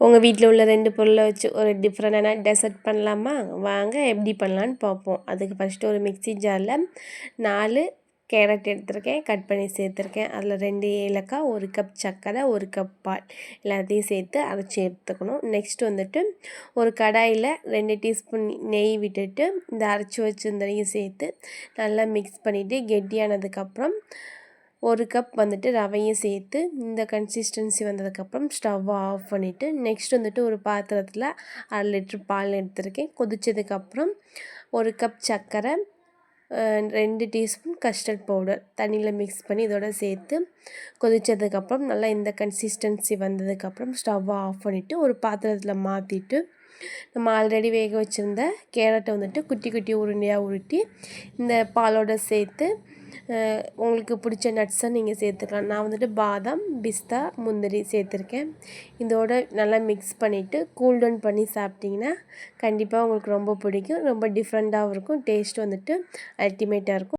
உங்கள் வீட்டில் உள்ள 2 பொருளை வச்சு ஒரு டிஃப்ரெண்டான டெசர்ட் பண்ணலாமா? வாங்க எப்படி பண்ணலான்னு பார்ப்போம். அதுக்கு ஃபஸ்ட்டு ஒரு மிக்ஸி ஜாரில் 4 கேரட் எடுத்திருக்கேன், கட் பண்ணி சேர்த்துருக்கேன். அதில் 2 ஏலக்காய், 1 கப் சர்க்கரை, 1 கப் பால் எல்லாத்தையும் சேர்த்து அரைச்சி எடுத்துக்கணும். நெக்ஸ்ட் வந்துட்டு ஒரு கடாயில் 2 டீஸ்பூன் நெய் விட்டுட்டு இந்த அரைச்சி வச்சுருந்தையும் சேர்த்து நல்லா மிக்ஸ் பண்ணிவிட்டு கெட்டியானதுக்கப்புறம் 1 கப் வந்துட்டு ரவையும் சேர்த்து இந்த கன்சிஸ்டன்சி வந்ததுக்கப்புறம் ஸ்டவ்வை ஆஃப் பண்ணிவிட்டு நெக்ஸ்ட் வந்துட்டு ஒரு பாத்திரத்தில் 1/2 லிட்டர் பால் எடுத்திருக்கேன். கொதித்ததுக்கப்புறம் 1 கப் சர்க்கரை, 2 டீஸ்பூன் கஸ்டர்ட் பவுடர் தண்ணியில் மிக்ஸ் பண்ணி இதோட சேர்த்து கொதித்ததுக்கப்புறம் நல்லா இந்த கன்சிஸ்டன்சி வந்ததுக்கப்புறம் ஸ்டவ்வை ஆஃப் பண்ணிவிட்டு ஒரு பாத்திரத்தில் மாற்றிட்டு நம்ம ஆல்ரெடி வேக வச்சுருந்த கேரட்டை வந்துட்டு குட்டி குட்டி உருண்டையாக உருட்டி இந்த பாலோடு சேர்த்து உங்களுக்கு பிடிச்ச நட்ஸை நீங்கள் சேர்த்துக்கலாம். நான் வந்துட்டு பாதாம், பிஸ்தா, முந்திரி சேர்த்துருக்கேன். இதோட நல்லா மிக்ஸ் பண்ணிவிட்டு கூல் டவுன் பண்ணி சாப்பிட்டிங்கன்னா கண்டிப்பாக உங்களுக்கு ரொம்ப பிடிக்கும். ரொம்ப டிஃப்ரெண்ட்டாகவும் இருக்கும். டேஸ்ட் வந்துட்டு அல்டிமேட்டாக இருக்கும்.